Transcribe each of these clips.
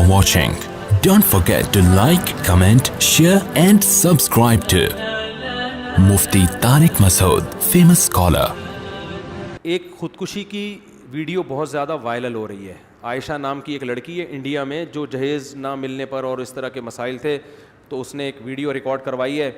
for watching. Don't forget to like, comment, share and subscribe to Mufti Tariq Masood, famous scholar. ایک خودکشی کی video بہت زیادہ viral ہو رہی ہے. عائشہ نام کی ایک لڑکی ہے انڈیا میں, جو جہیز نہ ملنے پر اور اس طرح کے مسائل تھے, تو اس نے ایک ویڈیو ریکارڈ کروائی ہے.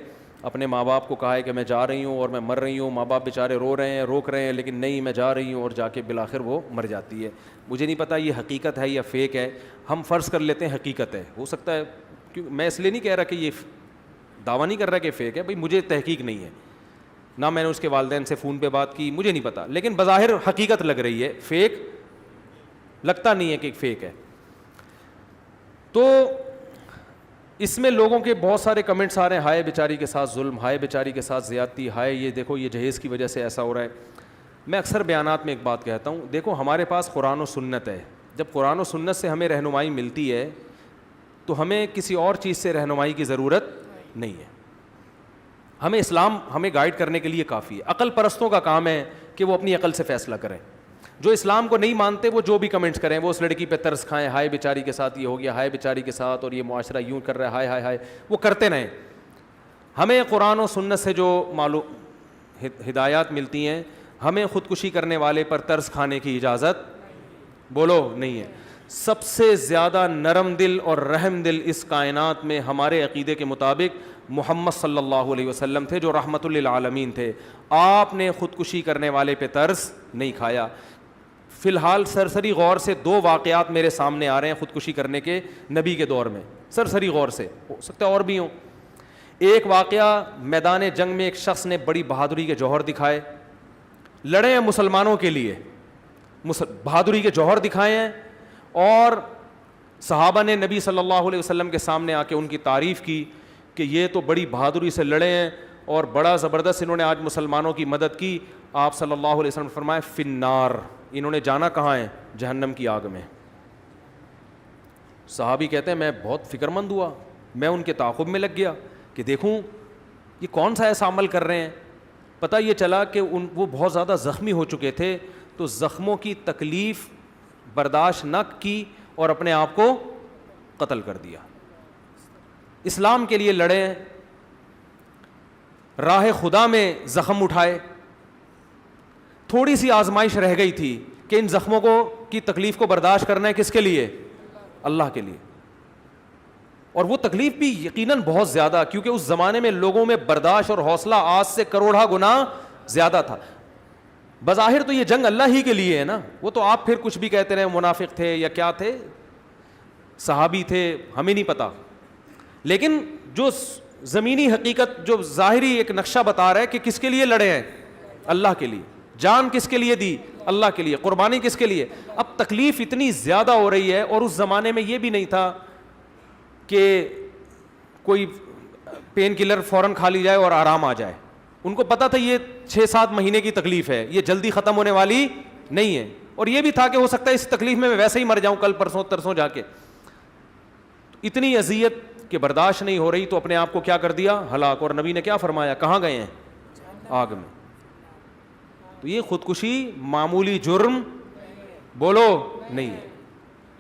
اپنے ماں باپ کو کہا ہے کہ میں جا رہی ہوں اور میں مر رہی ہوں. ماں باپ بیچارے رو رہے ہیں, روک رہے ہیں, لیکن نہیں میں جا رہی ہوں, اور جا کے بالآخر وہ مر جاتی ہے. مجھے نہیں پتہ یہ حقیقت ہے یا فیک ہے. ہم فرض کر لیتے ہیں حقیقت ہے, ہو سکتا ہے, کیونکہ میں اس لیے نہیں کہہ رہا کہ یہ دعویٰ نہیں کر رہا کہ فیک ہے, بھائی مجھے تحقیق نہیں ہے, نہ میں نے اس کے والدین سے فون پہ بات کی, مجھے نہیں پتا, لیکن بظاہر حقیقت لگ رہی ہے. فیک لگتا نہیں ہے کہ فیک ہے. تو اس میں لوگوں کے بہت سارے کمنٹس آ رہے ہیں, ہائے بیچاری کے ساتھ ظلم, ہائے بیچاری کے ساتھ زیادتی, ہائے یہ دیکھو یہ جہیز کی وجہ سے ایسا ہو رہا ہے. میں اکثر بیانات میں ایک بات کہتا ہوں, دیکھو ہمارے پاس قرآن و سنت ہے. جب قرآن و سنت سے ہمیں رہنمائی ملتی ہے تو ہمیں کسی اور چیز سے رہنمائی کی ضرورت نہیں ہے. ہمیں اسلام ہمیں گائیڈ کرنے کے لیے کافی ہے. عقل پرستوں کا کام ہے کہ وہ اپنی عقل سے فیصلہ کریں. جو اسلام کو نہیں مانتے وہ جو بھی کمنٹس کریں, وہ اس لڑکی پہ ترس کھائیں, ہائے بیچاری کے ساتھ یہ ہو گیا, ہائے بیچاری کے ساتھ, اور یہ معاشرہ یوں کر رہا ہے, ہائے ہائے ہائے, وہ کرتے رہیں. ہمیں قرآن و سنت سے جو معلوم ہدایات ملتی ہیں, ہمیں خودکشی کرنے والے پر ترس کھانے کی اجازت بولو نہیں ہے. سب سے زیادہ نرم دل اور رحم دل اس کائنات میں ہمارے عقیدے کے مطابق محمد صلی اللہ علیہ وسلم تھے, جو رحمت للعالمین تھے. آپ نے خودکشی کرنے والے پہ ترس نہیں کھایا. فی الحال سرسری غور سے 2 واقعات میرے سامنے آ رہے ہیں خودکشی کرنے کے نبی کے دور میں, سرسری غور سے, ہو سکتا ہے اور بھی ہوں. ایک واقعہ, میدان جنگ میں ایک شخص نے بڑی بہادری کے جوہر دکھائے, لڑے ہیں مسلمانوں کے لیے, بہادری کے جوہر دکھائے ہیں, اور صحابہ نے نبی صلی اللہ علیہ وسلم کے سامنے آ کے ان کی تعریف کی کہ یہ تو بڑی بہادری سے لڑے ہیں اور بڑا زبردست انہوں نے آج مسلمانوں کی مدد کی. آپ صلی اللہ علیہ وسلم نے فرمایا فی النار, انہوں نے جانا کہاں ہے, جہنم کی آگ میں. صحابی کہتے ہیں میں بہت فکر مند ہوا, میں ان کے تعاقب میں لگ گیا کہ دیکھوں یہ کون سا ایسا عمل کر رہے ہیں. پتہ یہ چلا کہ وہ بہت زیادہ زخمی ہو چکے تھے, تو زخموں کی تکلیف برداشت نہ کی اور اپنے آپ کو قتل کر دیا. اسلام کے لیے لڑے, راہ خدا میں زخم اٹھائے. تھوڑی سی آزمائش رہ گئی تھی کہ ان زخموں کو کی تکلیف کو برداشت کرنا ہے کس کے لیے, اللہ کے لیے. اور وہ تکلیف بھی یقیناً بہت زیادہ, کیونکہ اس زمانے میں لوگوں میں برداشت اور حوصلہ آج سے کروڑا گنا زیادہ تھا. بظاہر تو یہ جنگ اللہ ہی کے لیے ہے نا, وہ تو آپ پھر کچھ بھی کہتے رہے, منافق تھے یا کیا تھے, صحابی تھے, ہمیں نہیں پتا. لیکن جو زمینی حقیقت, جو ظاہری ایک نقشہ بتا رہا ہے کہ کس کے لیے لڑے ہیں, اللہ کے لیے. جان کس کے لیے دی, اللہ کے لیے. قربانی کس کے لیے. اب تکلیف اتنی زیادہ ہو رہی ہے, اور اس زمانے میں یہ بھی نہیں تھا کہ کوئی پین کلر فوراً کھا لی جائے اور آرام آ جائے. ان کو پتا تھا یہ 6-7 مہینے کی تکلیف ہے, یہ جلدی ختم ہونے والی نہیں ہے. اور یہ بھی تھا کہ ہو سکتا ہے اس تکلیف میں ویسے ہی مر جاؤں کل پرسوں ترسوں جا کے. اتنی اذیت کہ برداشت نہیں ہو رہی, تو اپنے آپ کو کیا کر دیا, ہلاک. اور نبی نے کیا فرمایا, کہاں گئے ہیں, آگ میں. تو یہ خودکشی معمولی جرم بولو نہیں ہے.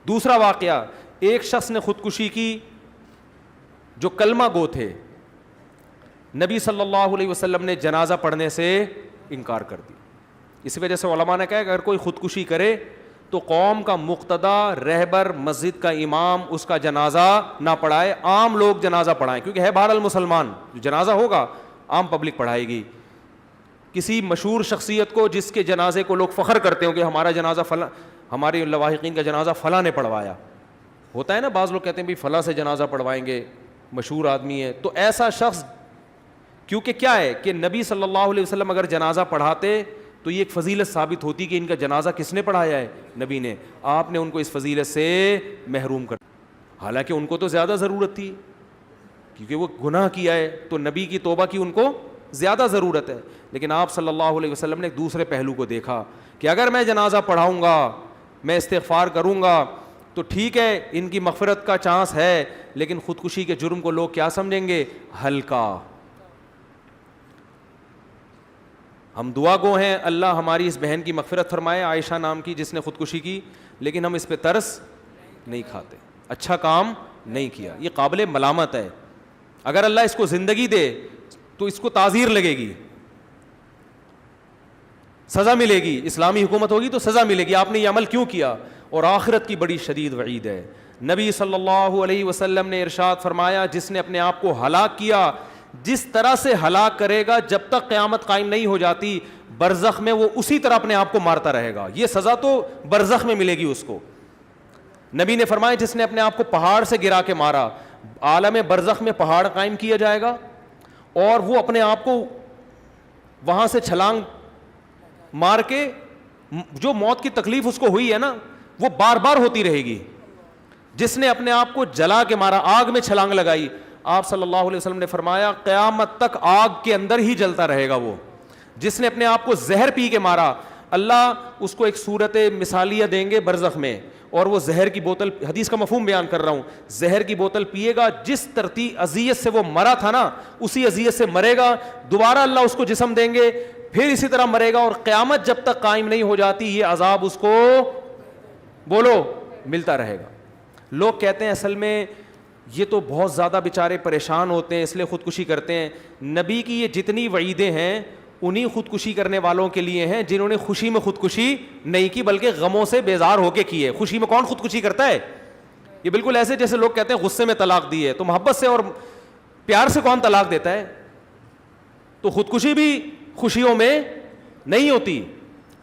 دوسرا واقعہ, ایک شخص نے خودکشی کی جو کلمہ گو تھے. نبی صلی اللہ علیہ وسلم نے جنازہ پڑھنے سے انکار کر دیا. اس وجہ سے علماء نے کہا کہ اگر کوئی خودکشی کرے تو قوم کا مقتدی, رہبر, مسجد کا امام اس کا جنازہ نہ پڑھائے, عام لوگ جنازہ پڑھائیں, کیونکہ ہے بہرحال مسلمان, جو جنازہ ہوگا عام پبلک پڑھائے گی. کسی مشہور شخصیت کو جس کے جنازے کو لوگ فخر کرتے ہوں کہ ہمارا جنازہ فلاں, ہمارے لواحقین کا جنازہ فلاں نے پڑھوایا, ہوتا ہے نا, بعض لوگ کہتے ہیں بھی فلاں سے جنازہ پڑھوائیں گے, مشہور آدمی ہے. تو ایسا شخص, کیونکہ کیا ہے کہ نبی صلی اللہ علیہ وسلم اگر جنازہ پڑھاتے تو یہ ایک فضیلت ثابت ہوتی کہ ان کا جنازہ کس نے پڑھایا ہے, نبی نے. آپ نے ان کو اس فضیلت سے محروم کر, حالانکہ ان کو تو زیادہ ضرورت تھی کیونکہ وہ گناہ کیا ہے, تو نبی کی توبہ کی ان کو زیادہ ضرورت ہے. لیکن آپ صلی اللہ علیہ وسلم نے ایک دوسرے پہلو کو دیکھا کہ اگر میں جنازہ پڑھاؤں گا, میں استغفار کروں گا, تو ٹھیک ہے ان کی مغفرت کا چانس ہے, لیکن خودکشی کے جرم کو لوگ کیا سمجھیں گے, ہلکا. ہم دعا گو ہیں اللہ ہماری اس بہن کی مغفرت فرمائے, عائشہ نام کی جس نے خودکشی کی, لیکن ہم اس پہ ترس نہیں کھاتے. اچھا کام نہیں کیا. یہ قابل ملامت ہے. اگر اللہ اس کو زندگی دے تو اس کو تعزیر لگے گی, سزا ملے گی. اسلامی حکومت ہوگی تو سزا ملے گی, آپ نے یہ عمل کیوں کیا. اور آخرت کی بڑی شدید وعید ہے. نبی صلی اللہ علیہ وسلم نے ارشاد فرمایا, جس نے اپنے آپ کو ہلاک کیا, جس طرح سے ہلاک کرے گا جب تک قیامت قائم نہیں ہو جاتی, برزخ میں وہ اسی طرح اپنے آپ کو مارتا رہے گا. یہ سزا تو برزخ میں ملے گی اس کو. نبی نے فرمایا, جس نے اپنے آپ کو پہاڑ سے گرا کے مارا, عالم برزخ میں پہاڑ قائم کیا جائے گا اور وہ اپنے آپ کو وہاں سے چھلانگ مار کے, جو موت کی تکلیف اس کو ہوئی ہے نا وہ بار بار ہوتی رہے گی. جس نے اپنے آپ کو جلا کے مارا, آگ میں چھلانگ لگائی, آپ صلی اللہ علیہ وسلم نے فرمایا قیامت تک آگ کے اندر ہی جلتا رہے گا وہ. جس نے اپنے آپ کو زہر پی کے مارا, اللہ اس کو ایک صورت مثالیہ دیں گے برزخ میں, اور وہ زہر کی بوتل, حدیث کا مفہوم بیان کر رہا ہوں, زہر کی بوتل پیے گا, جس ترتیب اذیت سے وہ مرا تھا نا اسی اذیت سے مرے گا. دوبارہ اللہ اس کو جسم دیں گے, پھر اسی طرح مرے گا, اور قیامت جب تک قائم نہیں ہو جاتی یہ عذاب اس کو بولو ملتا رہے گا. لوگ کہتے ہیں اصل میں یہ تو بہت زیادہ بیچارے پریشان ہوتے ہیں اس لیے خودکشی کرتے ہیں. نبی کی یہ جتنی وعیدیں ہیں انہی خودکشی کرنے والوں کے لیے ہیں جنہوں نے خوشی میں خودکشی نہیں کی بلکہ غموں سے بیزار ہو کے کی ہے. خوشی میں کون خودکشی کرتا ہے؟ یہ بالکل ایسے جیسے لوگ کہتے ہیں غصے میں طلاق دی ہے, تو محبت سے اور پیار سے کون طلاق دیتا ہے؟ تو خودکشی بھی خوشیوں میں نہیں ہوتی,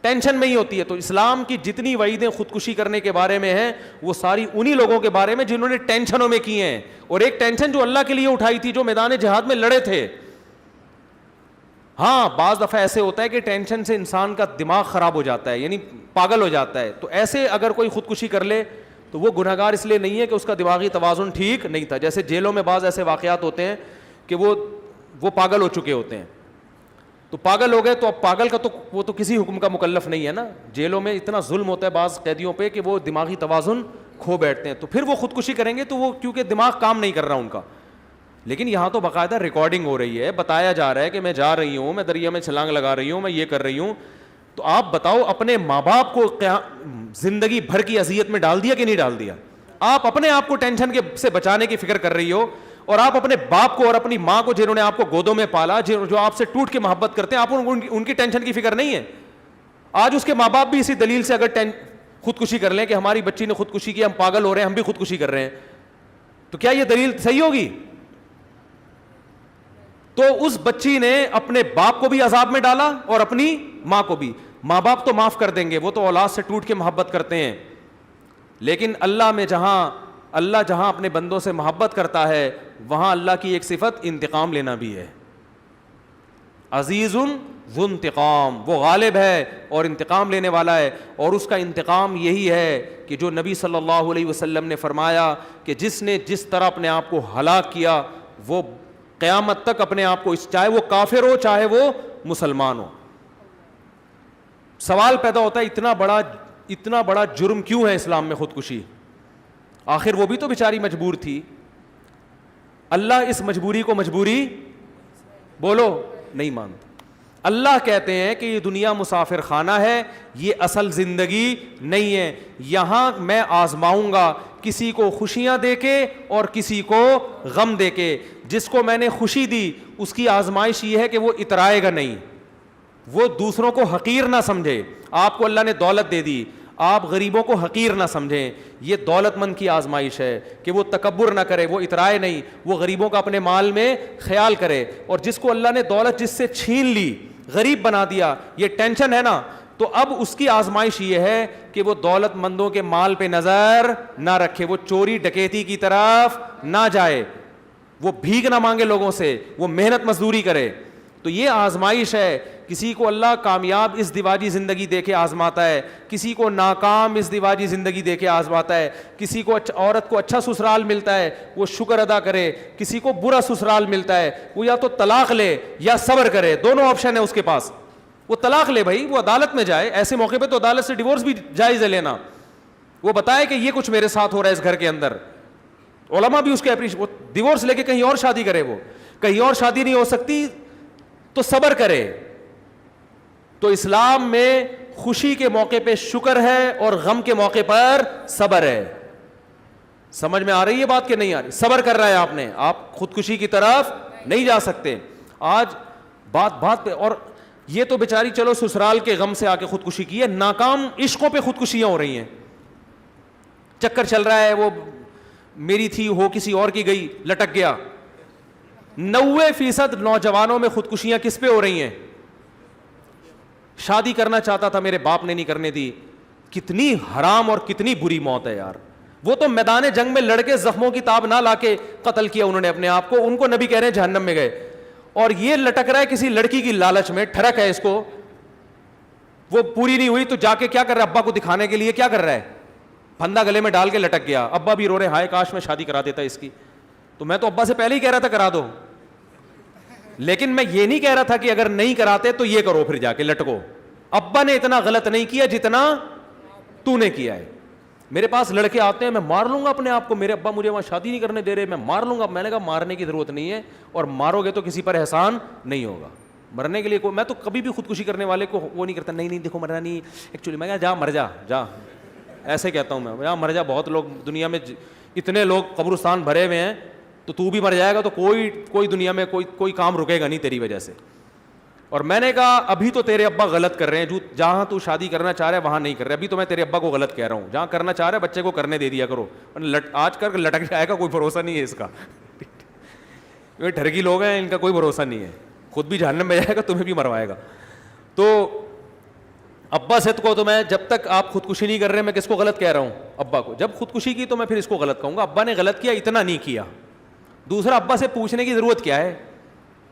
ٹینشن میں ہی ہوتی ہے. تو اسلام کی جتنی وعیدیں خودکشی کرنے کے بارے میں ہیں وہ ساری انہی لوگوں کے بارے میں جنہوں نے ٹینشنوں میں کی ہیں. اور ایک ٹینشن جو اللہ کے لیے اٹھائی تھی, جو میدان جہاد میں لڑے تھے. ہاں بعض دفعہ ایسے ہوتا ہے کہ ٹینشن سے انسان کا دماغ خراب ہو جاتا ہے, یعنی پاگل ہو جاتا ہے. تو ایسے اگر کوئی خودکشی کر لے تو وہ گنہگار اس لیے نہیں ہے کہ اس کا دماغی توازن ٹھیک نہیں تھا. جیسے جیلوں میں بعض ایسے واقعات ہوتے ہیں کہ وہ پاگل ہو چکے ہوتے ہیں, تو پاگل ہو گئے تو اب پاگل کا تو وہ تو کسی حکم کا مکلف نہیں ہے نا. جیلوں میں اتنا ظلم ہوتا ہے بعض قیدیوں پہ کہ وہ دماغی توازن کھو بیٹھتے ہیں, تو پھر وہ خودکشی کریں گے تو وہ کیونکہ دماغ کام نہیں کر رہا ان کا. لیکن یہاں تو باقاعدہ ریکارڈنگ ہو رہی ہے, بتایا جا رہا ہے کہ میں جا رہی ہوں, میں دریا میں چھلانگ لگا رہی ہوں, میں یہ کر رہی ہوں. تو آپ بتاؤ اپنے ماں باپ کو زندگی بھر کی اذیت میں ڈال دیا کہ نہیں ڈال دیا؟ آپ اپنے آپ کو ٹینشن سے بچانے کی فکر کر رہی ہو, اور آپ اپنے باپ کو اور اپنی ماں کو جنہوں نے آپ کو گودوں میں پالا, جو آپ سے ٹوٹ کے محبت کرتے ہیں, آپ ان کی ٹینشن کی فکر نہیں ہے. آج اس کے ماں باپ بھی اسی دلیل سے اگر خودکشی کر لیں کہ ہماری بچی نے خودکشی کی, ہم پاگل ہو رہے ہیں, ہم بھی خودکشی کر رہے ہیں, تو کیا یہ دلیل صحیح ہوگی؟ تو اس بچی نے اپنے باپ کو بھی عذاب میں ڈالا اور اپنی ماں کو بھی. ماں باپ تو معاف کر دیں گے, وہ تو اولاد سے ٹوٹ کے محبت کرتے ہیں, لیکن اللہ جہاں اپنے بندوں سے محبت کرتا ہے وہاں اللہ کی ایک صفت انتقام لینا بھی ہے. عزیز ذو انتقام, وہ غالب ہے اور انتقام لینے والا ہے. اور اس کا انتقام یہی ہے کہ جو نبی صلی اللہ علیہ وسلم نے فرمایا کہ جس نے جس طرح اپنے آپ کو ہلاک کیا وہ قیامت تک اپنے آپ کو, چاہے وہ کافر ہو چاہے وہ مسلمان ہو. سوال پیدا ہوتا ہے اتنا بڑا جرم کیوں ہے اسلام میں خودکشی؟ آخر وہ بھی تو بیچاری مجبور تھی. اللہ اس مجبوری کو مجبوری بولو نہیں مانتا. اللہ کہتے ہیں کہ یہ دنیا مسافر خانہ ہے, یہ اصل زندگی نہیں ہے. یہاں میں آزماؤں گا کسی کو خوشیاں دے کے اور کسی کو غم دے کے. جس کو میں نے خوشی دی اس کی آزمائش یہ ہے کہ وہ اترائے گا نہیں, وہ دوسروں کو حقیر نہ سمجھے. آپ کو اللہ نے دولت دے دی, آپ غریبوں کو حقیر نہ سمجھیں. یہ دولت مند کی آزمائش ہے کہ وہ تکبر نہ کرے, وہ اترائے نہیں, وہ غریبوں کا اپنے مال میں خیال کرے. اور جس کو اللہ نے دولت جس سے چھین لی, غریب بنا دیا, یہ ٹینشن ہے نا, تو اب اس کی آزمائش یہ ہے کہ وہ دولت مندوں کے مال پہ نظر نہ رکھے, وہ چوری ڈکیتی کی طرف نہ جائے, وہ بھیک نہ مانگے لوگوں سے, وہ محنت مزدوری کرے. تو یہ آزمائش ہے. کسی کو اللہ کامیاب اس دیواجی زندگی دے کے آزماتا ہے, کسی کو ناکام اس دیواجی زندگی دے کے آزماتا ہے. کسی کو عورت کو اچھا سسرال ملتا ہے وہ شکر ادا کرے, کسی کو برا سسرال ملتا ہے وہ یا تو طلاق لے یا صبر کرے, دونوں آپشن ہے اس کے پاس. وہ طلاق لے بھائی, وہ عدالت میں جائے, ایسے موقع پہ تو عدالت سے ڈیورس بھی جائز ہے لینا. وہ بتائے کہ یہ کچھ میرے ساتھ ہو رہا ہے اس گھر کے اندر, علماء بھی اس کے وہ ڈیورس لے کے کہیں اور شادی کرے, وہ کہیں اور شادی نہیں ہو سکتی تو صبر کرے. تو اسلام میں خوشی کے موقع پہ شکر ہے اور غم کے موقع پر صبر ہے. سمجھ میں آ رہی ہے بات کہ نہیں آ رہی؟ صبر کر رہا ہے آپ نے, آپ خودکشی کی طرف نہیں جا سکتے. آج بات پہ, اور یہ تو بیچاری چلو سسرال کے غم سے آ کے خودکشی کی ہے, ناکام عشقوں پہ خودکشیاں ہو رہی ہیں. چکر چل رہا ہے, وہ میری تھی ہو کسی اور کی گئی, لٹک گیا. 90% نوجوانوں میں خودکشیاں کس پہ ہو رہی ہیں؟ شادی کرنا چاہتا تھا, میرے باپ نے نہیں کرنے دی. کتنی حرام اور کتنی بری موت ہے یار. وہ تو میدان جنگ میں لڑ کے زخموں کی تاب نہ لا کے قتل کیا انہوں نے اپنے آپ کو, ان کو نبی کہہ رہے ہیں جہنم میں گئے. اور یہ لٹک رہا ہے کسی لڑکی کی لالچ میں, ٹھڑک ہے اس کو, وہ پوری نہیں ہوئی تو جا کے کیا کر رہا ہے, ابا کو دکھانے کے لیے کیا کر رہا ہے, پھندا گلے میں ڈال کے لٹک گیا. ابا بھی رو رہے, ہائے کاش میں شادی کرا دیتا اس کی. تو میں تو ابا سے پہلے ہی کہہ رہا تھا کرا دو, لیکن میں یہ نہیں کہہ رہا تھا کہ اگر نہیں کراتے تو یہ کرو, پھر جا کے لٹکو. ابا نے اتنا غلط نہیں کیا جتنا تو نے کیا ہے. میرے پاس لڑکے آتے ہیں, میں مار لوں گا اپنے آپ کو, میرے ابا مجھے وہاں شادی نہیں کرنے دے رہے, میں مار لوں گا. میں نے کہا مارنے کی ضرورت نہیں ہے, اور مارو گے تو کسی پر احسان نہیں ہوگا. مرنے کے لیے میں تو کبھی بھی خودکشی کرنے والے کو وہ نہیں کرتا, نہیں دیکھو مرنا نہیں ایکچولی. میں کہا جا مر جا, ایسے کہتا ہوں میں, جا مر جا. بہت لوگ دنیا میں, اتنے لوگ قبرستان بھرے ہوئے ہیں, تو بھی مر جائے گا تو کوئی دنیا میں کوئی کام رکے گا نہیں تیری وجہ سے. اور میں نے کہا ابھی تو تیرے ابا غلط کر رہے ہیں, جہاں تو شادی کرنا چاہ رہا ہے وہاں نہیں کر رہے. ابھی تو میں تیرے ابا کو غلط کہہ رہا ہوں, جہاں کرنا چاہ رہا ہے بچے کو کرنے دے دیا کرو. آج کر لٹک جائے گا, کوئی بھروسہ نہیں ہے اس کا. یہ ٹھرکی لوگ ہیں, ان کا کوئی بھروسہ نہیں ہے, خود بھی جہنم میں جائے گا, تمہیں بھی مروائے گا. تو ابا سے کو تو میں, جب تک آپ خودکشی نہیں کر رہے, میں کس کو غلط کہہ رہا ہوں, ابا کو. جب خودکشی کی تو میں پھر اس کو غلط کہوں گا. ابا نے غلط کیا, اتنا نہیں کیا. دوسرا, ابا سے پوچھنے کی ضرورت کیا ہے,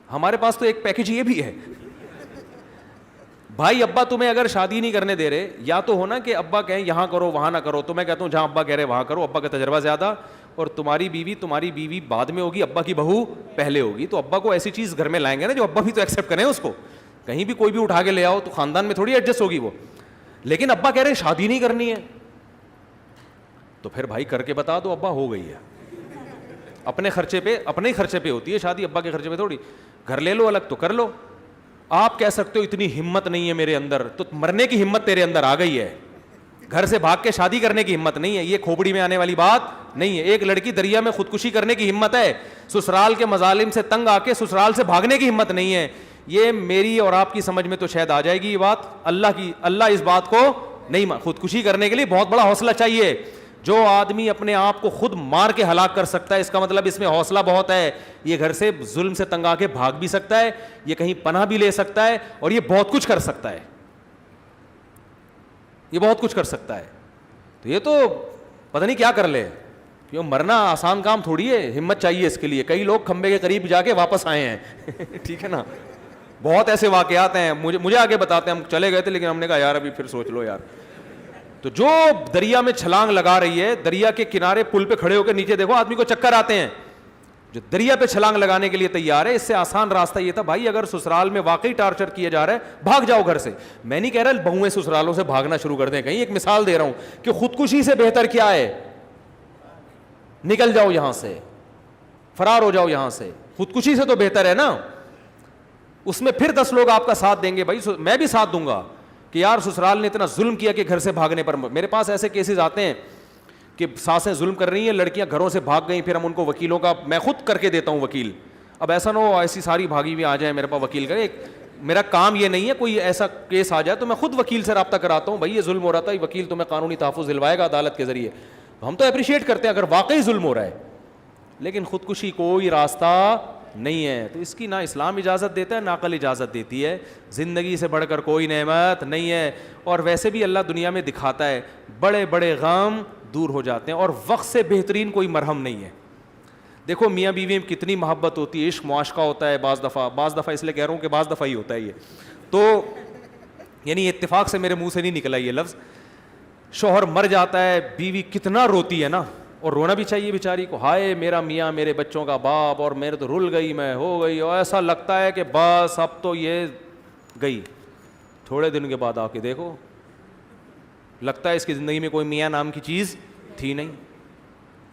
ہمارے پاس تو ایک پیکج یہ بھی ہے. بھائی ابا تمہیں اگر شادی نہیں کرنے دے رہے, یا تو ہونا کہ ابا کہیں یہاں کرو وہاں نہ کرو, تو میں کہتا ہوں جہاں ابا کہہ رہے وہاں کرو, ابا کا تجربہ زیادہ, اور تمہاری بیوی بعد میں ہوگی, ابا کی بہو پہلے ہوگی. تو ابا کو ایسی چیز گھر میں لائیں گے نا جو ابا بھی تو ایکسیپٹ کریں اس کو. کہیں بھی کوئی بھی اٹھا کے لے آؤ تو خاندان میں تھوڑی ایڈجسٹ ہوگی وہ. لیکن ابا کہہ رہے شادی نہیں کرنی ہے, تو پھر بھائی کر کے بتا دو ابا ہو گئی ہے. اپنے خرچے پہ, اپنے ہی خرچے پہ ہوتی ہے شادی, ابا کے خرچے پہ تھوڑی. گھر لے لو الگ تو کر لو. آپ کہہ سکتے ہو اتنی ہمت نہیں ہے میرے اندر, تو مرنے کی ہمت تیرے اندر آ گئی ہے, گھر سے بھاگ کے شادی کرنے کی ہمت نہیں ہے. یہ کھوپڑی میں آنے والی بات نہیں ہے. ایک لڑکی دریا میں خودکشی کرنے کی ہمت ہے, سسرال کے مظالم سے تنگ آ کے سسرال سے بھاگنے کی ہمت نہیں ہے. یہ میری اور آپ کی سمجھ میں تو شاید آ جائے گی یہ بات, اللہ اس بات کو نہیں. خودکشی کرنے کے لیے بہت بڑا حوصلہ چاہیے. جو آدمی اپنے آپ کو خود مار کے ہلاک کر سکتا ہے, اس کا مطلب اس میں حوصلہ بہت ہے. یہ گھر سے ظلم سے تنگ آ کے بھاگ بھی سکتا ہے, یہ کہیں پناہ بھی لے سکتا ہے, اور یہ بہت کچھ کر سکتا ہے, یہ بہت کچھ کر سکتا ہے. تو یہ تو پتہ نہیں کیا کر لے, کیوں مرنا آسان کام تھوڑی ہے, ہمت چاہیے اس کے لیے. کئی لوگ کھمبے کے قریب جا کے واپس آئے ہیں. ٹھیک ہے نا, بہت ایسے واقعات ہیں, مجھے آگے بتاتے ہیں. ہم چلے گئے تھے لیکن ہم نے کہا یار ابھی پھر سوچ لو یار. تو جو دریا میں چھلانگ لگا رہی ہے, دریا کے کنارے پل پہ کھڑے ہو کے نیچے دیکھو, آدمی کو چکر آتے ہیں. جو دریا پہ چھلانگ لگانے کے لیے تیار ہے, اس سے آسان راستہ یہ تھا بھائی اگر سسرال میں واقعی ٹارچر کیا جا رہا ہے, بھاگ جاؤ گھر سے. میں نہیں کہہ رہا بہویں سسرالوں سے بھاگنا شروع کر دیں کہیں, ایک مثال دے رہا ہوں کہ خودکشی سے بہتر کیا ہے, نکل جاؤ یہاں سے, فرار ہو جاؤ یہاں سے. خودکشی سے تو بہتر ہے نا, اس میں پھر 10 لوگ آپ کا ساتھ دیں گے. بھائی میں بھی ساتھ دوں گا کہ یار سسرال نے اتنا ظلم کیا کہ گھر سے بھاگنے پر. میرے پاس ایسے کیسز آتے ہیں کہ ساسیں ظلم کر رہی ہیں, لڑکیاں گھروں سے بھاگ گئیں, پھر ہم ان کو وکیلوں کا, میں خود کر کے دیتا ہوں وکیل. اب ایسا نہ ہو ایسی ساری بھاگی ہوئی آ جائیں میرے پاس وکیل کرے, میرا کام یہ نہیں ہے. کوئی ایسا کیس آ جائے تو میں خود وکیل سے رابطہ کراتا ہوں, بھائی یہ ظلم ہو رہا تھا, وکیل تمہیں قانونی تحفظ دلوائے گا عدالت کے ذریعے. ہم تو اپریشیٹ کرتے ہیں اگر واقعی ظلم ہو رہا ہے, لیکن خودکشی کوئی راستہ نہیں ہے. تو اس کی نہ اسلام اجازت دیتا ہے نہ عقل اجازت دیتی ہے. زندگی سے بڑھ کر کوئی نعمت نہیں ہے. اور ویسے بھی اللہ دنیا میں دکھاتا ہے, بڑے بڑے غم دور ہو جاتے ہیں, اور وقت سے بہترین کوئی مرہم نہیں ہے. دیکھو میاں بیوی میں کتنی محبت ہوتی ہے, عشق معاشقہ ہوتا ہے بعض دفعہ اس لیے کہہ رہا ہوں کہ بعض دفعہ ہی ہوتا ہے یہ. تو یعنی اتفاق سے میرے منہ سے نہیں نکلا یہ لفظ. شوہر مر جاتا ہے, بیوی کتنا روتی ہے نا, اور رونا بھی چاہیے بیچاری کو, ہائے میرا میاں میرے بچوں کا باپ, اور میرے تو رل گئی, میں ہو گئی, اور ایسا لگتا ہے کہ بس اب تو یہ گئی. تھوڑے دن کے بعد آ کے دیکھو, لگتا ہے اس کی زندگی میں کوئی میاں نام کی چیز تھی نہیں.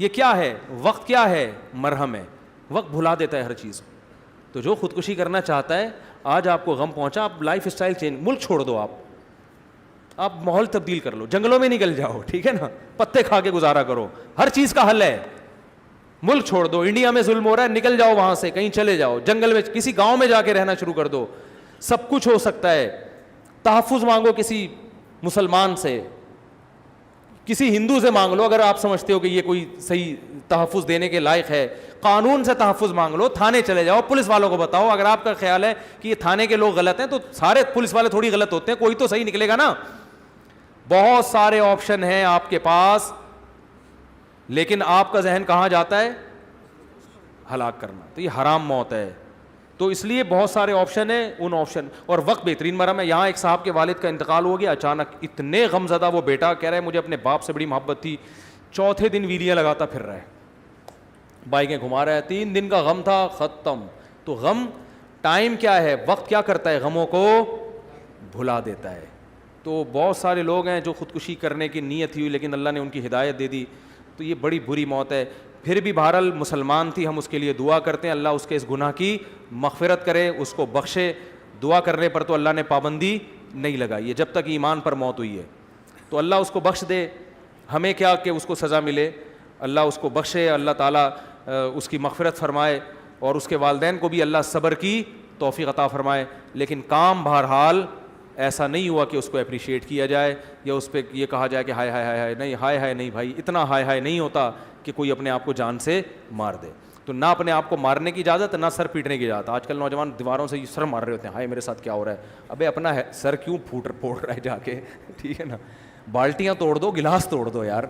یہ کیا ہے, وقت کیا ہے, مرہم ہے. وقت بھلا دیتا ہے ہر چیز. تو جو خودکشی کرنا چاہتا ہے, آج آپ کو غم پہنچا, آپ لائف اسٹائل چینج, ملک چھوڑ دو, آپ آپ ماحول تبدیل کر لو, جنگلوں میں نکل جاؤ, ٹھیک ہے نا, پتے کھا کے گزارا کرو, ہر چیز کا حل ہے. ملک چھوڑ دو, انڈیا میں ظلم ہو رہا ہے, نکل جاؤ وہاں سے, کہیں چلے جاؤ, جنگل میں کسی گاؤں میں جا کے رہنا شروع کر دو, سب کچھ ہو سکتا ہے. تحفظ مانگو کسی مسلمان سے, کسی ہندو سے مانگ لو اگر آپ سمجھتے ہو کہ یہ کوئی صحیح تحفظ دینے کے لائق ہے. قانون سے تحفظ مانگ لو, تھانے چلے جاؤ, پولیس والوں کو بتاؤ. اگر آپ کا خیال ہے کہ یہ تھانے کے لوگ غلط ہیں تو سارے پولیس والے تھوڑی غلط ہوتے ہیں, کوئی تو صحیح نکلے گا نا. بہت سارے آپشن ہیں آپ کے پاس, لیکن آپ کا ذہن کہاں جاتا ہے؟ ہلاک کرنا. تو یہ حرام موت ہے. تو اس لیے بہت سارے آپشن ہیں, ان آپشن اور وقت بہترین مرہم ہے. یہاں ایک صاحب کے والد کا انتقال ہو گیا اچانک, اتنے غم زدہ وہ بیٹا, کہہ رہا ہے مجھے اپنے باپ سے بڑی محبت تھی, چوتھے دن ویلیاں لگاتا پھر رہا ہے, بائکیں گھما رہا ہے, 3 دن کا غم تھا, ختم. تو غم ٹائم کیا ہے, وقت کیا کرتا ہے, غموں کو بھلا دیتا ہے. تو بہت سارے لوگ ہیں جو خودکشی کرنے کی نیت تھی لیکن اللہ نے ان کی ہدایت دے دی, تو یہ بڑی بری موت ہے. پھر بھی بہرحال مسلمان تھی, ہم اس کے لیے دعا کرتے ہیں, اللہ اس کے اس گناہ کی مغفرت کرے, اس کو بخشے. دعا کرنے پر تو اللہ نے پابندی نہیں لگائی ہے, جب تک ایمان پر موت ہوئی ہے. تو اللہ اس کو بخش دے, ہمیں کیا کہ اس کو سزا ملے, اللہ اس کو بخشے, اللہ تعالیٰ اس کی مغفرت فرمائے, اور اس کے والدین کو بھی اللہ صبر کی توفیق عطا فرمائے. لیکن کام بہرحال ایسا نہیں ہوا کہ اس کو اپریشیٹ کیا جائے یا اس پہ یہ کہا جائے کہ ہائے ہائے ہائے ہائے, نہیں ہائے ہائے نہیں بھائی, اتنا ہائے ہائے نہیں ہوتا کہ کوئی اپنے آپ کو جان سے مار دے. تو نہ اپنے آپ کو مارنے کی اجازت, نہ سر پیٹنے کی اجازت. آج کل نوجوان دیواروں سے سر مار رہے ہوتے ہیں, ہائے میرے ساتھ کیا ہو رہا ہے. ابے اپنا سر کیوں پھوڑ رہا ہے جا کے, ٹھیک ہے نا, بالٹیاں توڑ دو, گلاس توڑ دو یار.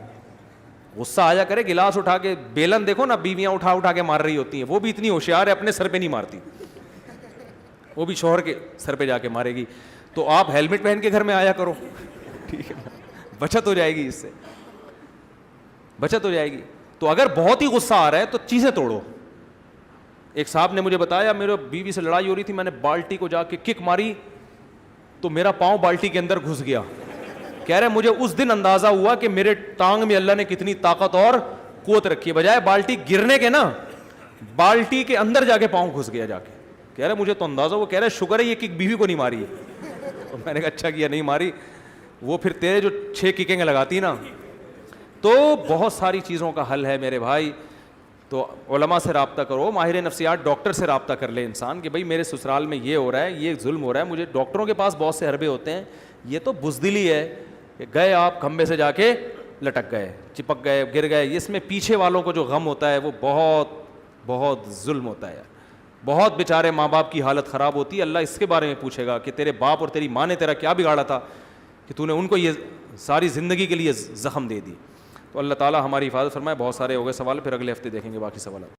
غصہ آیا کرے, گلاس اٹھا کے, بیلن دیکھو نا بیویاں اٹھا کے مار رہی ہوتی ہیں, وہ بھی اتنی ہوشیار ہے اپنے سر پہ نہیں مارتی, وہ بھی شوہر کے سر پہ جا کے مارے گی. تو آپ ہیلمٹ پہن کے گھر میں آیا کرو, ٹھیک ہے نا, بچت ہو جائے گی, اس سے بچت ہو جائے گی. تو اگر بہت ہی غصہ آ رہا ہے تو چیزیں توڑو. ایک صاحب نے مجھے بتایا, میرے بیوی سے لڑائی ہو رہی تھی, میں نے بالٹی کو جا کے کک ماری تو میرا پاؤں بالٹی کے اندر گھس گیا. کہہ رہے مجھے اس دن اندازہ ہوا کہ میرے ٹانگ میں اللہ نے کتنی طاقت اور قوت رکھی ہے, بجائے بالٹی گرنے کے نا بالٹی کے اندر جا کے پاؤں گھس گیا جا کے. کہہ رہے مجھے تو اندازہ, وہ کہہ رہے شکر ہے یہ کک بیوی کو نہیں ماری ہے. تو میں نے کہا اچھا کیا نہیں ماری, وہ پھر تیرے جو 6 ککیں لگاتی نا. تو بہت ساری چیزوں کا حل ہے میرے بھائی. تو علماء سے رابطہ کرو, ماہر نفسیات ڈاکٹر سے رابطہ کر لے انسان کہ بھائی میرے سسرال میں یہ ہو رہا ہے, یہ ظلم ہو رہا ہے مجھے. ڈاکٹروں کے پاس بہت سے حربے ہوتے ہیں, یہ تو بزدلی ہے کہ گئے آپ کھمبے سے جا کے لٹک گئے, چپک گئے, گر گئے. اس میں پیچھے والوں کو جو غم ہوتا ہے وہ بہت بہت ظلم ہوتا ہے. بہت بیچارے ماں باپ کی حالت خراب ہوتی ہے. اللہ اس کے بارے میں پوچھے گا کہ تیرے باپ اور تیری ماں نے تیرا کیا بگاڑا تھا کہ تو نے ان کو یہ ساری زندگی کے لیے زخم دے دی. تو اللہ تعالیٰ ہماری حفاظت فرمائے. بہت سارے ہو گئے سوال, پھر اگلے ہفتے دیکھیں گے باقی سوالات.